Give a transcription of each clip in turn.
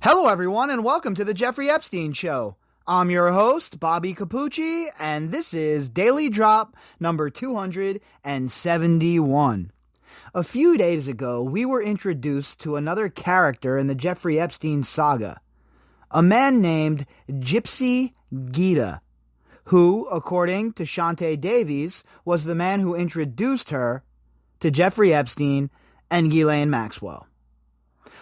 Hello, everyone, and welcome to the Jeffrey Epstein Show. I'm your host, Bobbycapucci, and this is Daily Drop number 271. A few days ago, we were introduced to another character in the Jeffrey Epstein saga, a man named Gypsy Gita, who, according to Chauntae Davies, was the man who introduced her to Jeffrey Epstein and Ghislaine Maxwell.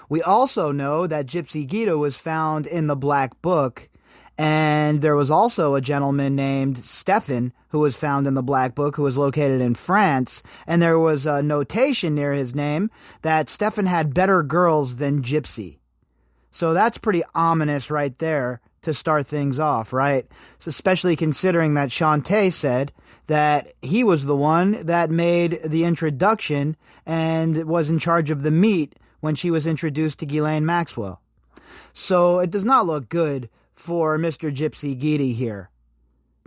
We also know that Gypsy Gita was found in the Black Book, and there was also a gentleman named Stefan who was found in the Black Book, who was located in France, and there was a notation near his name that Stefan had better girls than Gypsy. So that's pretty ominous right there to start things off, right? So especially considering that Chauntae said that he was the one that made the introduction and was in charge of the meet when she was introduced to Ghislaine Maxwell. So it does not look good for Mr. Gypsy Gita here.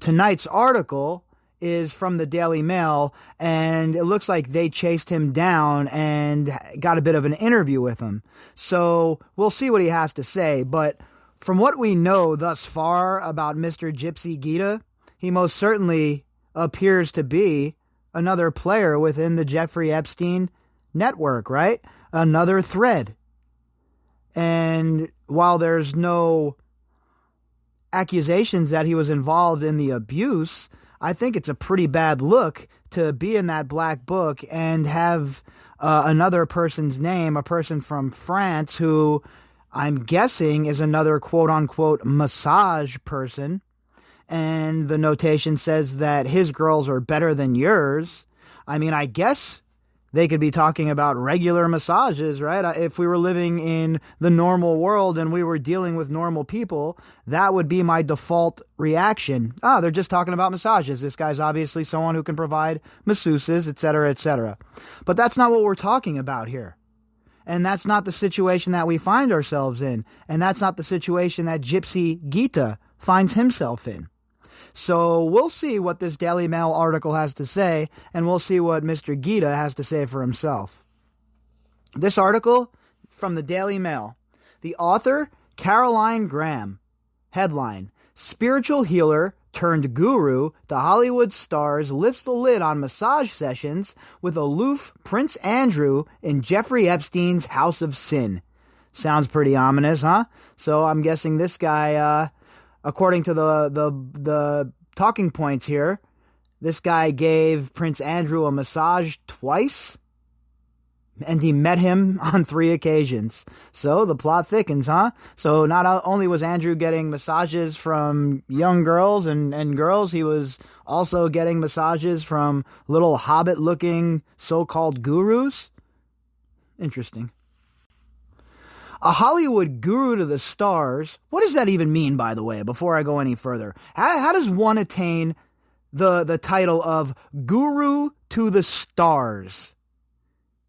Tonight's article is from the Daily Mail, and it looks like they chased him down and got a bit of an interview with him. So we'll see what he has to say, but from what we know thus far about Mr. Gypsy Gita, he most certainly appears to be another player within the Jeffrey Epstein network, right? Another thread. And while there's no accusations that he was involved in the abuse, I think it's a pretty bad look to be in that Black Book and have another person's name, a person from France who I'm guessing is another quote-unquote massage person, and the notation says that his girls are better than yours. I mean, I guess they could be talking about regular massages, right? If we were living in the normal world and we were dealing with normal people, that would be my default reaction. They're just talking about massages. This guy's obviously someone who can provide masseuses, etc., etc. But that's not what we're talking about here. And that's not the situation that we find ourselves in. And that's not the situation that Gypsy Gita finds himself in. So we'll see what this Daily Mail article has to say, and we'll see what Mr. Guida has to say for himself. This article from the Daily Mail. The author, Caroline Graham. Headline, Spiritual Healer turned guru to Hollywood stars lifts the lid on massage sessions with aloof Prince Andrew in Jeffrey Epstein's House of Sin. Sounds pretty ominous, huh? So I'm guessing this guy, according to the talking points here, this guy gave Prince Andrew a massage twice, and he met him on 3 occasions. So the plot thickens, huh? So not only was Andrew getting massages from young girls and girls, he was also getting massages from little hobbit-looking so-called gurus. Interesting. A Hollywood guru to the stars. What does that even mean, by the way, before I go any further? How does one attain the title of guru to the stars?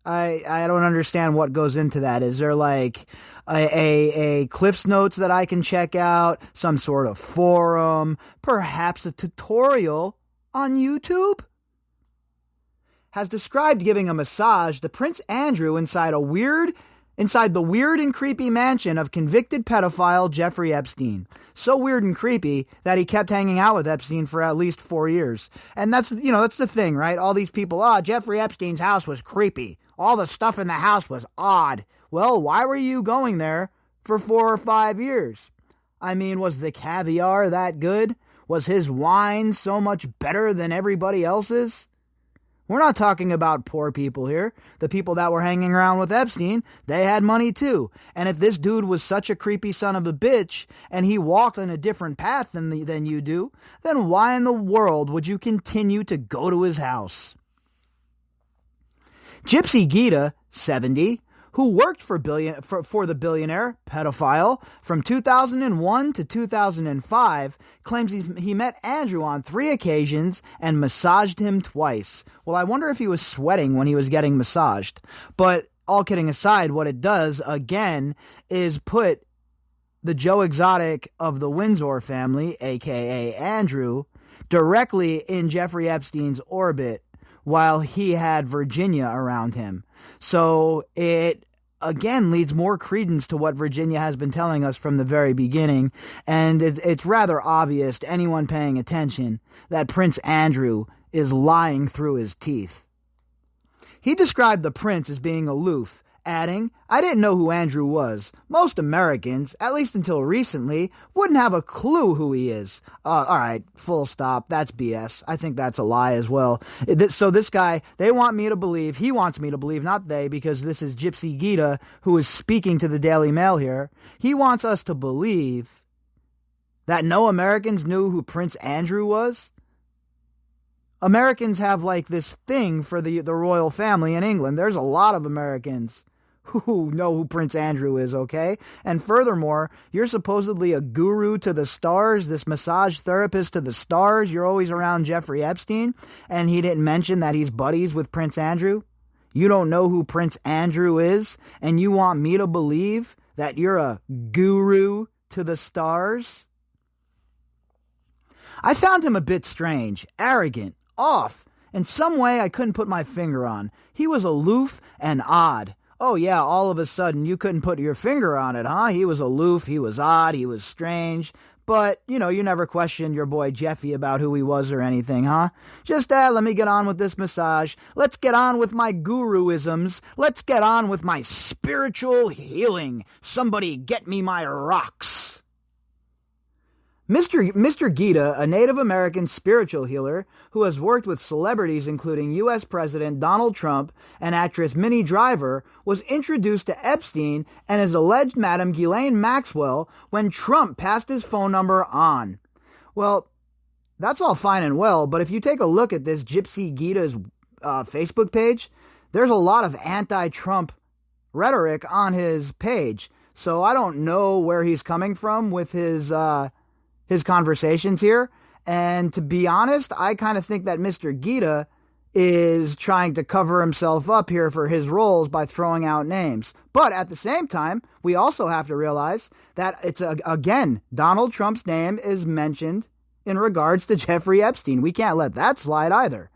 I don't understand what goes into that. Is there like a Cliff's Notes that I can check out? Some sort of forum? Perhaps a tutorial on YouTube? Has described giving a massage to Prince Andrew inside the weird and creepy mansion of convicted pedophile Jeffrey Epstein. So weird and creepy that he kept hanging out with Epstein for at least 4 years. And that's the thing, right? All these people, Jeffrey Epstein's house was creepy. All the stuff in the house was odd. Well, why were you going there for 4 or 5 years? I mean, was the caviar that good? Was his wine so much better than everybody else's? We're not talking about poor people here. The people that were hanging around with Epstein, they had money too. And if this dude was such a creepy son of a bitch and he walked on a different path than you do, then why in the world would you continue to go to his house? Gypsy Gita, 70, who worked for the billionaire pedophile from 2001 to 2005, claims he met Andrew on 3 occasions and massaged him twice. Well, I wonder if he was sweating when he was getting massaged. But all kidding aside, what it does, again, is put the Joe Exotic of the Windsor family, a.k.a. Andrew, directly in Jeffrey Epstein's orbit, while he had Virginia around him. So it again leads more credence to what Virginia has been telling us from the very beginning, and it's rather obvious to anyone paying attention that Prince Andrew is lying through his teeth. He described the prince as being aloof, adding, "I didn't know who Andrew was. Most Americans, at least until recently, wouldn't have a clue who he is." Alright, full stop. That's BS. I think that's a lie as well. So this guy, he wants me to believe, not they, because this is Gypsy Gita, who is speaking to the Daily Mail here. He wants us to believe that no Americans knew who Prince Andrew was. Americans have like this thing for the royal family in England. There's a lot of Americans who know who Prince Andrew is, okay? And furthermore, you're supposedly a guru to the stars, this massage therapist to the stars. You're always around Jeffrey Epstein, and he didn't mention that he's buddies with Prince Andrew. You don't know who Prince Andrew is, and you want me to believe that you're a guru to the stars? I found him a bit strange, arrogant, off, in some way I couldn't put my finger on. He was aloof and odd. Oh yeah, all of a sudden you couldn't put your finger on it, huh? He was aloof, he was odd, he was strange. But, you never questioned your boy Jeffy about who he was or anything, huh? Just, let me get on with this massage. Let's get on with my guruisms. Let's get on with my spiritual healing. Somebody get me my rocks. Mr. Guida, a Native American spiritual healer who has worked with celebrities including U.S. President Donald Trump and actress Minnie Driver, was introduced to Epstein and his alleged Madam Ghislaine Maxwell when Trump passed his phone number on. Well, that's all fine and well, but if you take a look at this Gypsy Gita's Facebook page, there's a lot of anti-Trump rhetoric on his page. So I don't know where he's coming from with his conversations here. And to be honest, I kind of think that Mr. Guida is trying to cover himself up here for his roles by throwing out names. But at the same time, we also have to realize that again, Donald Trump's name is mentioned in regards to Jeffrey Epstein. We can't let that slide either.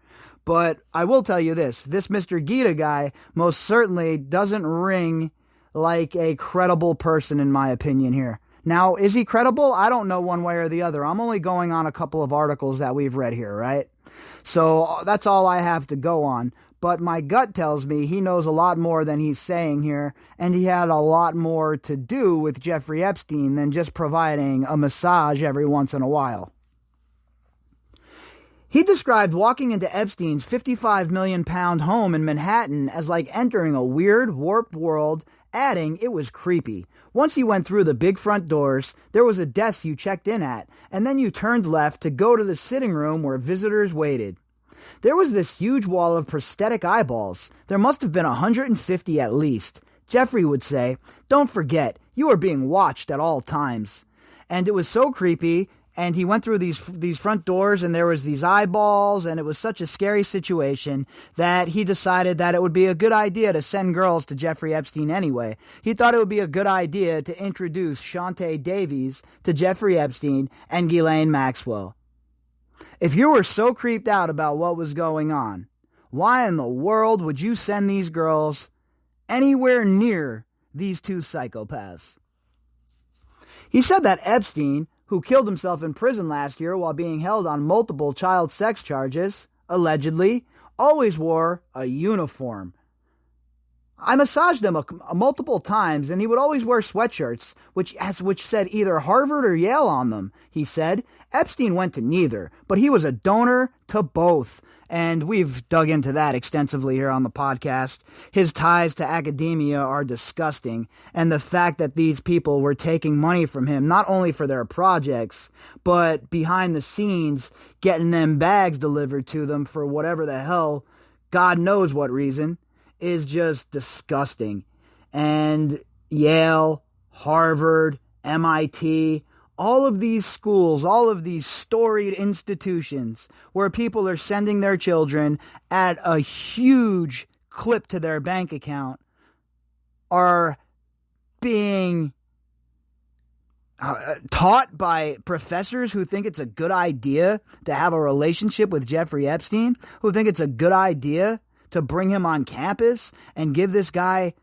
But I will tell you this Mr. Guida guy most certainly doesn't ring like a credible person in my opinion here. Now, is he credible? I don't know one way or the other. I'm only going on a couple of articles that we've read here, right? So that's all I have to go on. But my gut tells me he knows a lot more than he's saying here, and he had a lot more to do with Jeffrey Epstein than just providing a massage every once in a while. He described walking into Epstein's 55 million pound home in Manhattan as like entering a weird, warped world, adding it was creepy. Once you went through the big front doors, there was a desk you checked in at, and then you turned left to go to the sitting room where visitors waited. There was this huge wall of prosthetic eyeballs. There must have been 150 at least. Jeffrey would say, "Don't forget, you are being watched at all times." And it was so creepy. And he went through these front doors, and there was these eyeballs, and it was such a scary situation that he decided that it would be a good idea to send girls to Jeffrey Epstein anyway. He thought it would be a good idea to introduce Chauntae Davies to Jeffrey Epstein and Ghislaine Maxwell. If you were so creeped out about what was going on, why in the world would you send these girls anywhere near these two psychopaths? He said that Epstein, who killed himself in prison last year while being held on multiple child sex charges, allegedly, always wore a uniform. I massaged him multiple times, and he would always wear sweatshirts, which said either Harvard or Yale on them, he said. Epstein went to neither, but he was a donor to both. And we've dug into that extensively here on the podcast. His ties to academia are disgusting, and the fact that these people were taking money from him, not only for their projects, but behind the scenes, getting them bags delivered to them for whatever the hell, God knows what reason, is just disgusting. And Yale, Harvard, MIT, all of these schools, all of these storied institutions where people are sending their children at a huge clip to their bank account are being taught by professors who think it's a good idea to have a relationship with Jeffrey Epstein, who think it's a good idea to bring him on campus and give this guy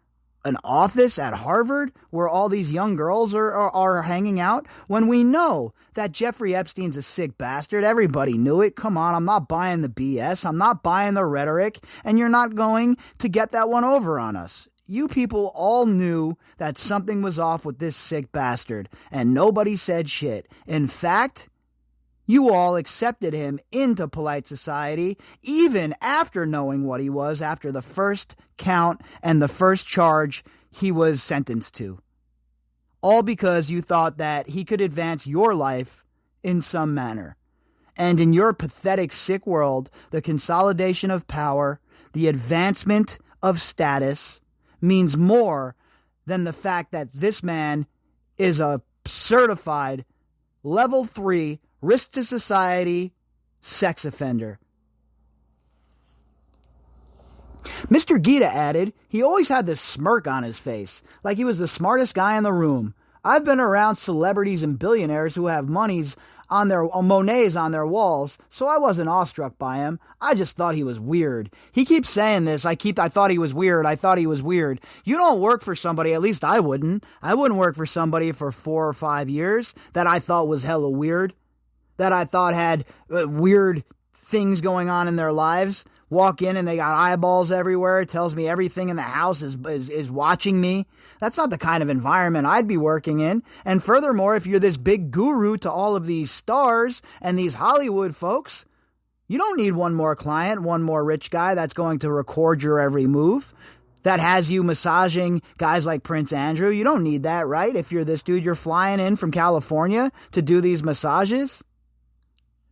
an office at Harvard where all these young girls are hanging out, when we know that Jeffrey Epstein's a sick bastard? Everybody knew it. Come on, I'm not buying the BS. I'm not buying the rhetoric, and you're not going to get that one over on us. You people all knew that something was off with this sick bastard, and nobody said shit. In fact, you all accepted him into polite society even after knowing what he was after the first count and the first charge he was sentenced to. All because you thought that he could advance your life in some manner. And in your pathetic, sick world, the consolidation of power, the advancement of status means more than the fact that this man is a certified level 3 risk to society sex offender. Mr. Guida added he always had this smirk on his face, like he was the smartest guy in the room. I've been around celebrities and billionaires who have Monets on their walls, so I wasn't awestruck by him. I just thought he was weird. He keeps saying this. I thought he was weird. I thought he was weird. You don't work for somebody, at least I wouldn't. I wouldn't work for somebody for 4 or 5 years that I thought was hella weird, that I thought had weird things going on in their lives. Walk in and they got eyeballs everywhere. It tells me everything in the house is watching me. That's not the kind of environment I'd be working in. And furthermore, if you're this big guru to all of these stars and these Hollywood folks, you don't need one more client, one more rich guy that's going to record your every move, that has you massaging guys like Prince Andrew. You don't need that, right? If you're this dude, you're flying in from California to do these massages.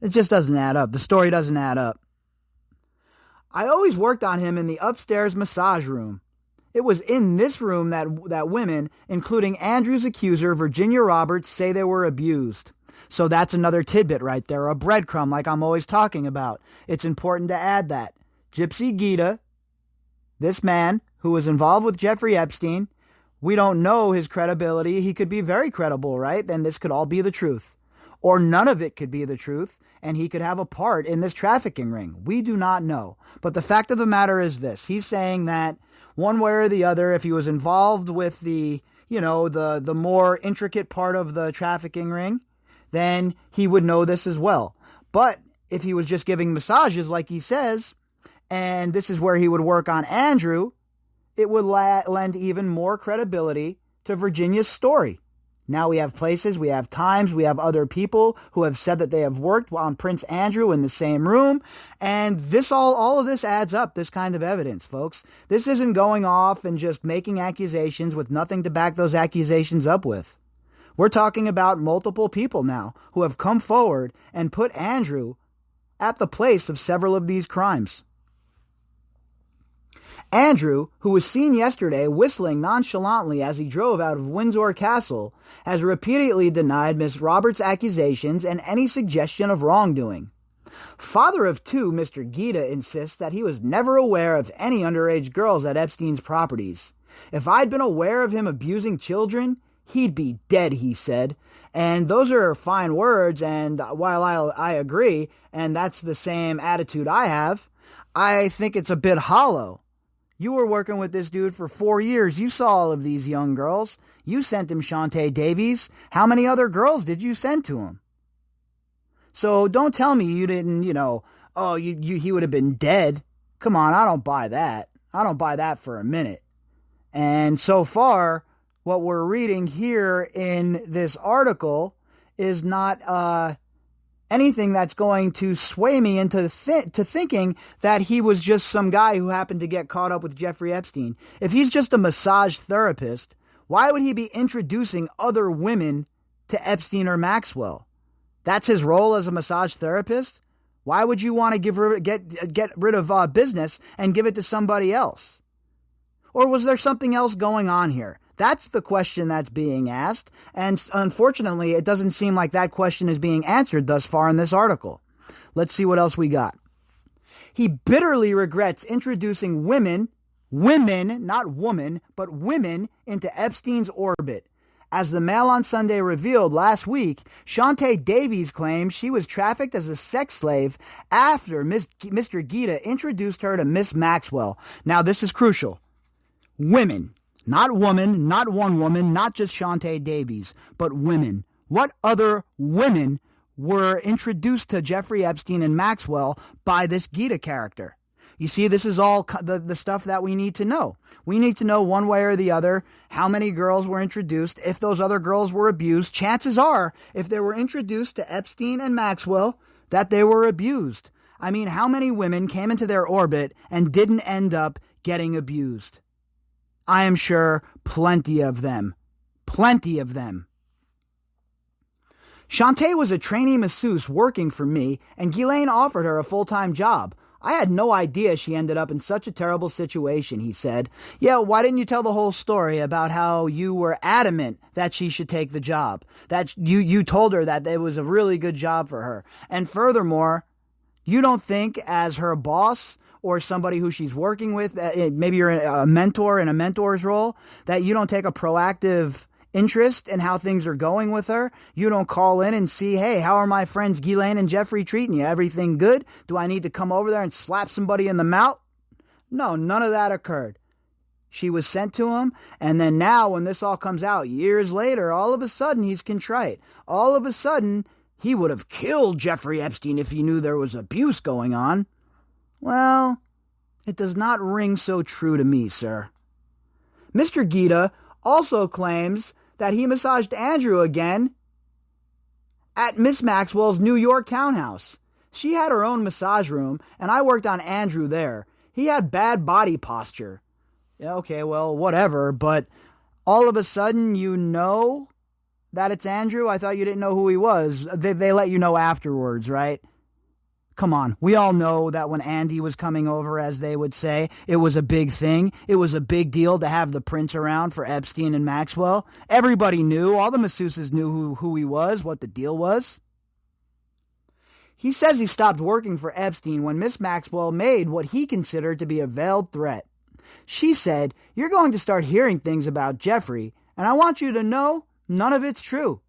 It just doesn't add up. The story doesn't add up. I always worked on him in the upstairs massage room. It was in this room that women, including Andrew's accuser, Virginia Roberts, say they were abused. So that's another tidbit right there, a breadcrumb like I'm always talking about. It's important to add that. Gypsy Gita, this man who was involved with Jeffrey Epstein, we don't know his credibility. He could be very credible, right? Then this could all be the truth. Or none of it could be the truth, and he could have a part in this trafficking ring. We do not know. But the fact of the matter is this. He's saying that one way or the other, if he was involved with the more intricate part of the trafficking ring, then he would know this as well. But if he was just giving massages like he says, and this is where he would work on Andrew, it would lend even more credibility to Virginia's story. Now we have places, we have times, we have other people who have said that they have worked on Prince Andrew in the same room. And this all of this adds up, this kind of evidence, folks. This isn't going off and just making accusations with nothing to back those accusations up with. We're talking about multiple people now who have come forward and put Andrew at the place of several of these crimes. Andrew, who was seen yesterday whistling nonchalantly as he drove out of Windsor Castle, has repeatedly denied Miss Roberts' accusations and any suggestion of wrongdoing. Father of 2, Mr. Guida insists that he was never aware of any underage girls at Epstein's properties. If I'd been aware of him abusing children, he'd be dead, he said. And those are fine words, and while I agree, and that's the same attitude I have, I think it's a bit hollow. You were working with this dude for 4 years. You saw all of these young girls. You sent him Chauntae Davies. How many other girls did you send to him? So don't tell me you didn't, he would have been dead. Come on, I don't buy that. I don't buy that for a minute. And so far, what we're reading here in this article is not anything that's going to sway me into thinking that he was just some guy who happened to get caught up with Jeffrey Epstein. If he's just a massage therapist, why would he be introducing other women to Epstein or Maxwell? That's his role as a massage therapist? Why would you want to get rid of business and give it to somebody else? Or was there something else going on here? That's the question that's being asked, and unfortunately, it doesn't seem like that question is being answered thus far in this article. Let's see what else we got. He bitterly regrets introducing women, not woman, but women into Epstein's orbit. As the Mail on Sunday revealed last week, Chauntae Davies claims she was trafficked as a sex slave after Mr. Guida introduced her to Miss Maxwell. Now, this is crucial. Women. Not woman, not one woman, not just Chauntae Davies, but women. What other women were introduced to Jeffrey Epstein and Maxwell by this Guida character? You see, this is all the stuff that we need to know. We need to know one way or the other how many girls were introduced, if those other girls were abused. Chances are, if they were introduced to Epstein and Maxwell, that they were abused. I mean, how many women came into their orbit and didn't end up getting abused? I am sure plenty of them. Plenty of them. Chauntae was a trainee masseuse working for me, and Ghislaine offered her a full-time job. I had no idea she ended up in such a terrible situation, he said. Yeah, why didn't you tell the whole story about how you were adamant that she should take the job? That you told her that it was a really good job for her. And furthermore, you don't think as her boss or somebody who she's working with, maybe you're a mentor in a mentor's role, that you don't take a proactive interest in how things are going with her? You don't call in and see, hey, how are my friends Ghislaine and Jeffrey treating you? Everything good? Do I need to come over there and slap somebody in the mouth? No, none of that occurred. She was sent to him, and then now when this all comes out years later, all of a sudden he's contrite. All of a sudden, he would have killed Jeffrey Epstein if he knew there was abuse going on. Well, it does not ring so true to me, sir. Mr. Guida also claims that he massaged Andrew again at Miss Maxwell's New York townhouse. She had her own massage room, and I worked on Andrew there. He had bad body posture. Yeah, okay, well, whatever, but all of a sudden you know that it's Andrew? I thought you didn't know who he was. They let you know afterwards, right? Come on, we all know that when Andy was coming over, as they would say, it was a big thing. It was a big deal to have the prince around for Epstein and Maxwell. Everybody knew, all the masseuses knew who he was, what the deal was. He says he stopped working for Epstein when Miss Maxwell made what he considered to be a veiled threat. She said, "You're going to start hearing things about Jeffrey, and I want you to know none of it's true."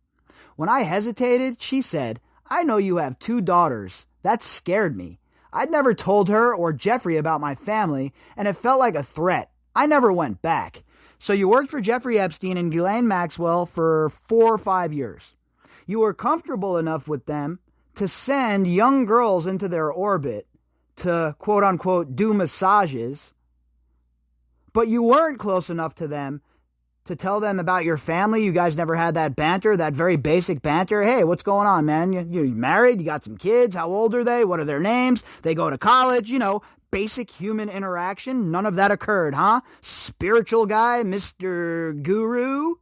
When I hesitated, she said, "I know you have 2 daughters. That scared me. I'd never told her or Jeffrey about my family, and it felt like a threat. I never went back." So you worked for Jeffrey Epstein and Ghislaine Maxwell for 4 or 5 years. You were comfortable enough with them to send young girls into their orbit to, quote-unquote, do massages, but you weren't close enough to them to tell them about your family. You guys never had that banter, that very basic banter. Hey, what's going on, man? You married? You got some kids? How old are they? What are their names? They go to college? Basic human interaction. None of that occurred, huh? Spiritual guy, Mr. Guru?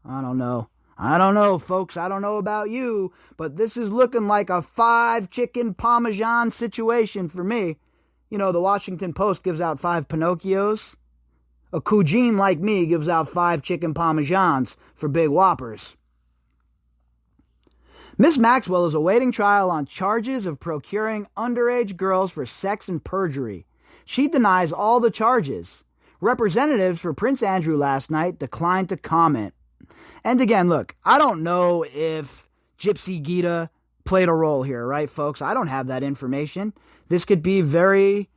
I don't know, folks. I don't know about you, but this is looking like a 5 chicken parmesan situation for me. The Washington Post gives out 5 Pinocchios. A cougine like me gives out 5 chicken parmesans for big whoppers. Miss Maxwell is awaiting trial on charges of procuring underage girls for sex and perjury. She denies all the charges. Representatives for Prince Andrew last night declined to comment. And again, look, I don't know if Gypsy Gita played a role here, right, folks? I don't have that information. This could be very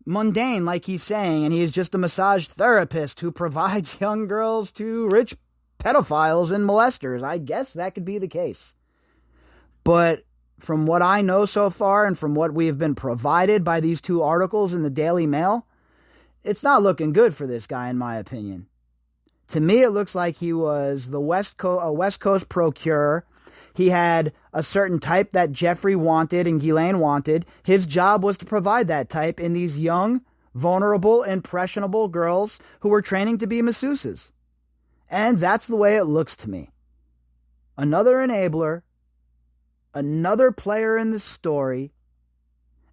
mundane, like he's saying, and he is just a massage therapist who provides young girls to rich pedophiles and molesters. I guess that could be the case. But from what I know so far and from what we have been provided by these 2 articles in the Daily Mail, it's not looking good for this guy, in my opinion. To me, it looks like he was a West Coast procurer. He had a certain type that Jeffrey wanted and Ghislaine wanted. His job was to provide that type in these young, vulnerable, impressionable girls who were training to be masseuses. And that's the way it looks to me. Another enabler, another player in the story,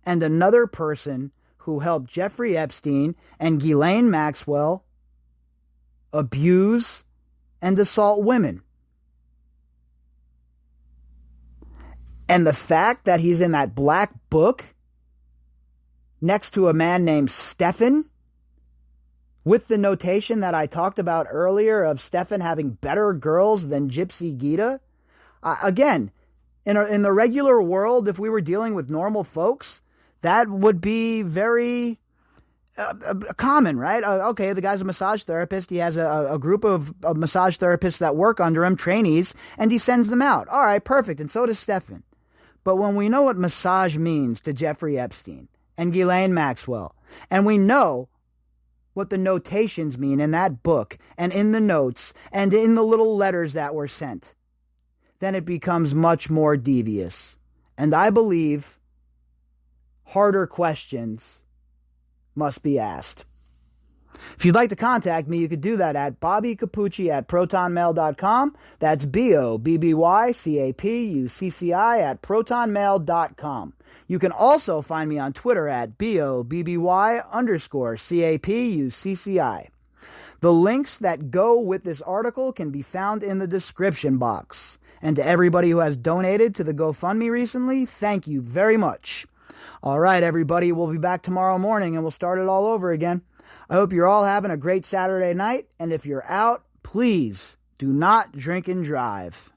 and another person who helped Jeffrey Epstein and Ghislaine Maxwell abuse and assault women. And the fact that he's in that black book next to a man named Stefan, with the notation that I talked about earlier of Stefan having better girls than Gypsy Gita. Again, in the regular world, if we were dealing with normal folks, that would be very common, right? Okay, the guy's a massage therapist. He has a group of massage therapists that work under him, trainees, and he sends them out. All right, perfect. And so does Stefan. But when we know what massage means to Jeffrey Epstein and Ghislaine Maxwell, and we know what the notations mean in that book and in the notes and in the little letters that were sent, then it becomes much more devious. And I believe harder questions must be asked. If you'd like to contact me, you could do that at bobbycapucci@protonmail.com. That's BOBBYCAPUCCI@protonmail.com. You can also find me on Twitter at BOBBY_CAPUCCI. The links that go with this article can be found in the description box. And to everybody who has donated to the GoFundMe recently, thank you very much. All right, everybody, we'll be back tomorrow morning and we'll start it all over again. I hope you're all having a great Saturday night, and if you're out, please do not drink and drive.